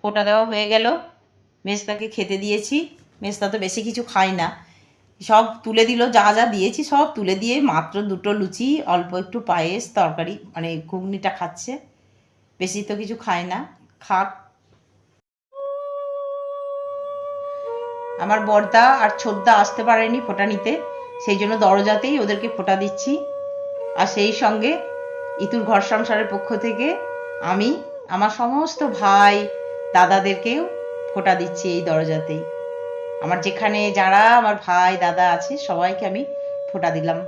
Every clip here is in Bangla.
ফোঁটা দেওয়া হয়ে গেল, মেজদাকে খেতে দিয়েছি। মেজদা তো বেশি কিছু খায় না, সব তুলে দিল, যা যা দিয়েছি সব তুলে দিয়ে মাত্র দুটো লুচি, অল্প একটু পায়েস, তরকারি মানে ঘুগনিটা খাচ্ছে, বেশি তো কিছু খায় না। খাক। আমার বড়দা আর ছোটদা আসতে পারেনি ফোঁটা নিতে, সেই জন্য দরজাতেই ওদেরকে ফোঁটা দিচ্ছি। আর সেই সঙ্গে ইতুর ঘর সংসারের পক্ষ থেকে আমি আমার সমস্ত ভাই দাদাদেরকেও ফোঁটা দিচ্ছি এই দরজাতেই। আমার যেখানে যারা আমার ভাই দাদা আছে সবাইকে আমি ফোঁটা দিলাম।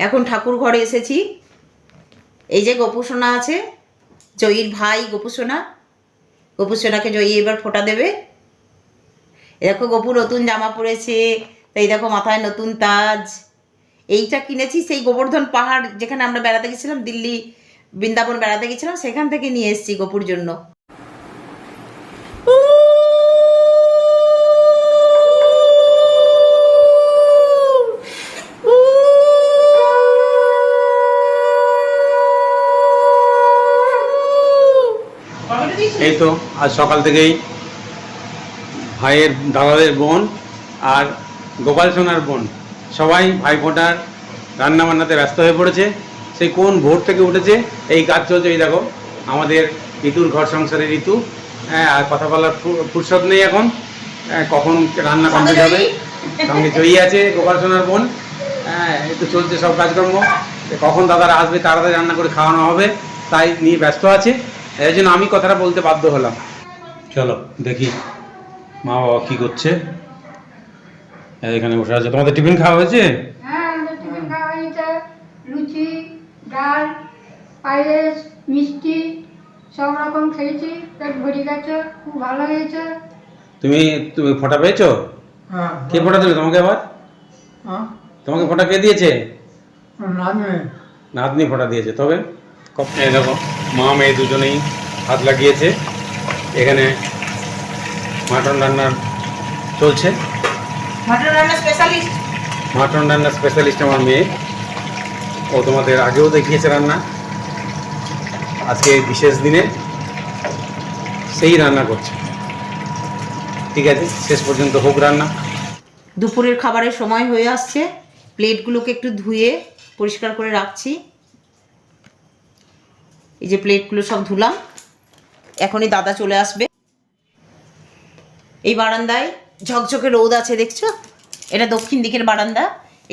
এখন ঠাকুর ঘরে এসেছি। এই যে গোপুসোনা আছে, জয়ীর ভাই গোপুসোনা, গোপুসোনাকে জয়ী এবার ফোঁটা দেবে। দেখো গোপু নতুন জামা পরেছে, তাই দেখো মাথায় নতুন তাজ। এইটা কিনেছি সেই গোবর্ধন পাহাড় যেখানে আমরা বেড়াতে গেছিলাম, দিল্লি বৃন্দাবন বেড়াতে গেছিলাম, সেখান থেকে নিয়ে এসেছি গোপুর জন্য। এই তো আজ সকাল থেকেই ভাইয়ের দাদাদের বোন আর গোপাল সোনার বোন সবাই ভাইফোঁটার রান্নাবান্নাতে ব্যস্ত হয়ে পড়েছে। সেই কোন ভোর থেকে উঠেছে, এই কাজ চলছে। এই দেখো আমাদের ঋতুর ঘর সংসারের ঋতু, হ্যাঁ, আর কথা বলার ফুরসত নেই এখন, কখন রান্না কমপ্লিট হবে। সঙ্গে জয়ী আছে গোপাল সোনার বোন, হ্যাঁ, এই তো চলছে সব কাজকর্ম। কখন দাদারা আসবে, তাড়াতাড়ি রান্না করে খাওয়ানো হবে, তাই নিয়ে ব্যস্ত আছে। এই জন্য আমি কথাটা বলতে বাধ্য হলাম। চলো দেখি মা বাবা কি করছে। এখানে বসে আছে। তোমাদের টিফিন খাওয়া হয়েছে? হ্যাঁ, আমাদের টিফিন খাওয়া হয়েছে। লুচি, ডাল, পায়েস, মিষ্টি সব রকম খেয়েছি, পেট ভরে গেছে, খুব ভালো হয়েছে। তুমি তুমি ফোঁটা পেয়েছো? হ্যাঁ। কে ফোঁটা দিল তোমাকে আবার? হ্যাঁ, তোমাকে ফোঁটা কে দিয়েছে? নাতনি। নাতনি ফোঁটা দিয়েছে। তবে এই দেখো মা মেয়ে দুজনেই হাত লাগিয়েছে। এখানে মাটন রান্নার চলছে। মাটন রান্নার স্পেশালিস্ট, মাটন রান্নার স্পেশালিস্ট আমার মেয়ে। ও তোমাদের আগেও দেখিয়েছে রান্না, আজকে বিশেষ দিনে সেই রান্না করছে। ঠিক আছে, শেষ পর্যন্ত হোক রান্না। দুপুরের খাবারের সময় হয়ে আসছে, প্লেটগুলোকে একটু ধুয়ে পরিষ্কার করে রাখছি। এই যে প্লেটগুলো সব ধুলাম, এখনই দাদা চলে আসবে। এই বারান্দায় ঝকঝকে রোদ আছে, দেখছো? এটা দক্ষিণ দিকের বারান্দা।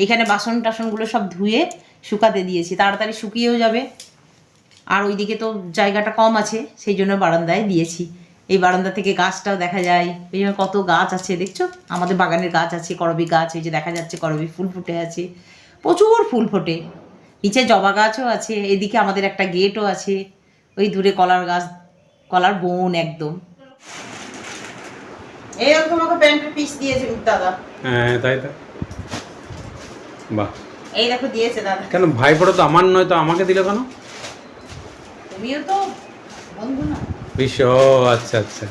এখানে বাসন টাসনগুলো সব ধুয়ে শুকাতে দিয়েছি, তাড়াতাড়ি শুকিয়েও যাবে। আর ওইদিকে তো জায়গাটা কম আছে, সেই জন্য বারান্দায় দিয়েছি। এই বারান্দা থেকে গাছটাও দেখা যায়, এই জন্য কত গাছ আছে দেখছো। আমাদের বাগানের গাছ আছে, করবি গাছ, এই যে দেখা যাচ্ছে করবি ফুল ফুটে আছে, প্রচুর ফুল ফোটে। নিচে জবা গাছও আছে, এদিকে আমাদের একটা গেটও আছে, ওই দূরে কলার গাছ, কলার বন একদম। এরকম আমাকে প্যান্টের পিস দিয়েছে দাদা। হ্যাঁ তাই তো, বাহ। এই দেখো দিয়েছে দাদা। কেন ভাইফোঁটা তো আমার নয়, তো আমাকে দিল কেন? তুমিও তো বন্ধু না? বিশ্ব, আচ্ছা আচ্ছা,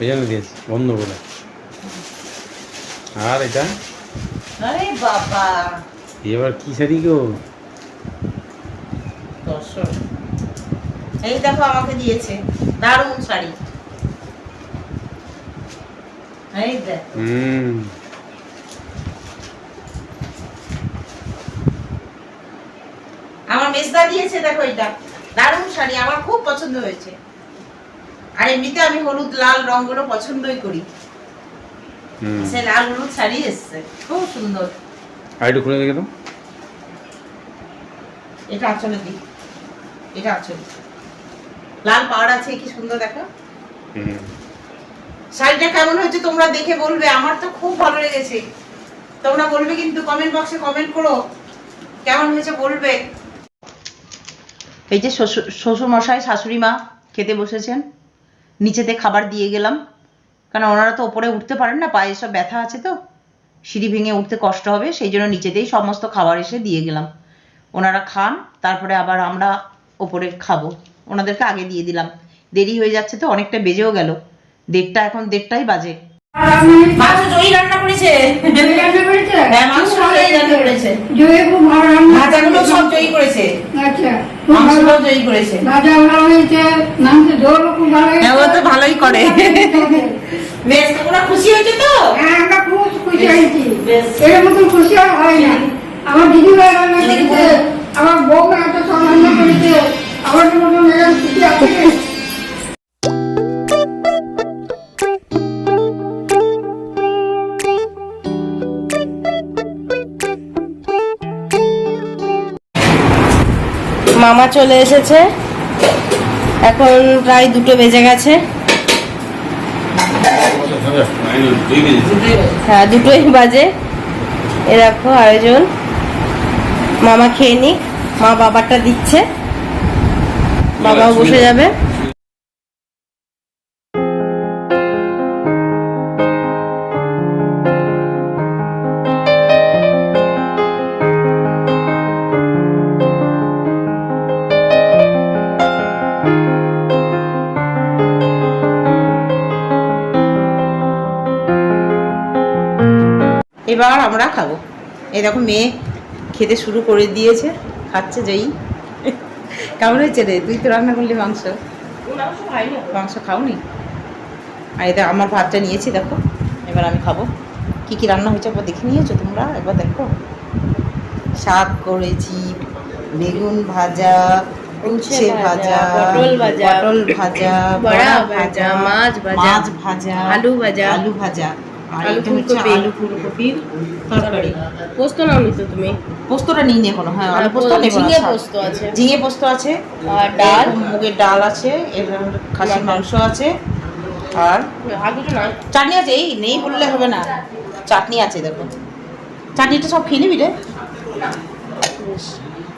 এই জন্য দিয়েছি বন্ধু বলে। আর এটা আরে বাবা, এবার কি শাড়ি গো? দর্শক এই দেখো আমাকে দিয়েছে দারুণ শাড়ি। এই দেখ, আমার মেজদা দিয়েছে, দেখো এটা দারুণ শাড়ি, আমার খুব পছন্দ হয়েছে। আর এমনিতে আমি হলুদ লাল রঙগুলো পছন্দই করি, সে লাল হলুদ শাড়ি এসছে, খুব সুন্দর। আর একটু খুলে দেখে দাও। এটা আঁচলে দিই, এটা আঁচল, লাল পাড় আছে, কি সুন্দর দেখো। শাড়িটা কেমন হয়েছে তোমরা দেখে বলবে, আমার তো খুব ভালো লেগেছে। তোমরা বলবে কিন্তু, কমেন্ট বক্সে কমেন্ট করো কেমন হয়েছে বলবে। এই যে শ্বশুর মশাই শাশুড়ি মা খেতে বসেছেন, নিচেতে খাবার দিয়ে গেলাম, কারণ ওনারা তো ওপরে উঠতে পারেন না, পায়ে সব ব্যথা আছে, তো সিঁড়ি ভেঙে উঠতে কষ্ট হবে, সেই জন্য নিচেতেই সমস্ত খাবার এসে দিয়ে গেলাম। ওনারা খান, তারপরে আবার আমরা ওপরে খাবো। ওনাদেরকে আগে দিয়ে দিলাম, দেরি হয়ে যাচ্ছে তো, অনেকটা বেজেও গেল, 1:30, এখন 1:30টাই বাজে। মাংস জয়ী রান্না করেছে। হ্যাঁ, মাংস জয়ী রান্না করেছে, জয়ে খুব ভালো রান্না ভাজাগুলো সব জয়ী করেছে, আচ্ছা খুব ভালো মাংসটাও জয়ী করেছে। ভাজা ভালো হয়েছে, মাংস ঝোলও খুব ভালো হ্যাঁ, ও হয়েছে। তো ভালোই করে। বেশ, তোমরা খুশি হয়েছে তো? হ্যাঁ, আমরা খুব খুশি হয়েছি। বেশ। এর মতো খুশি আর হয় না। আমার দিদি ভাই রান্না করেছে, আমার বউ এত সব রান্না করেছে, আমার মতো মেয়েরা খুশি আছে। মামা চলে এসেছে, এখন প্রায় 2টো বেজে গেছে। হ্যাঁ, 2টোই বাজে। এ দেখো আয়োজন, মামা খেয়ে নিক, মা বাবারটা দিচ্ছে, বাবাও বসে যাবে। এবার আমরা খাবো। এই দেখো মেয়ে খেতে শুরু করে দিয়েছে, খাচ্ছে যেই। কেমন হয়েছে রে? তুই তো রান্না করলি মাংস। মাংস খাওনি? আর এটা আমার ভাতটা নিয়েছি, দেখো এবার আমি খাবো। কি কি রান্না হয়েছে একবার দেখে নিয়েছো তোমরা? একবার দেখো, শাক করেছি, বেগুন ভাজা, উচ্ছে ভাজা, পটল ভাজা, বড়া ভাজা, ভাজা, মাছ ভাজা, মাছ ভাজা, আলু ভাজা, আলু ভাজা, আর আলু এটা হচ্ছে ফুলকপি। আলু ফুলকপির তরকারি। পোস্ত নাওনি তো তুমি? পোস্তটা নিই নি এখনো। হ্যাঁ, আলু পোস্ত নেব না, ঝিঙে ছাড়। পোস্ত আছে, ঝিঙে পোস্ত আছে, আর ডাল, এরকম মুগের ডাল আছে, এবার খাসির মাংস আছে, আর আর কিছু নাই। চাটনি আছে। এই নেই বললে হবে না, চাটনি আছে, দেখো চাটনিটা সব খেয়ে নিবি রে।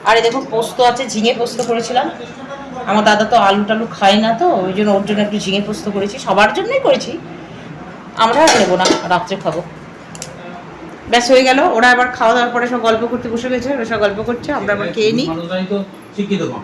আর এই দেখো পোস্ত আছে, ঝিঙে পোস্ত করেছিলাম। আমার দাদা তো আলু টালু খায় না, তো ওই জন্য ওর জন্য একটু ঝিঙে পোস্ত করেছি, সবার জন্যই করেছি, আমরা আর নেবো না, রাত্রে খাবো। ব্যাস হয়ে গেল। ওরা আবার খাওয়া দাওয়ার পরে সব গল্প করতে বসে গেছে, ওরা সব গল্প করছে, আমরা আবার খেয়ে নিই। শিক্ষিত কম।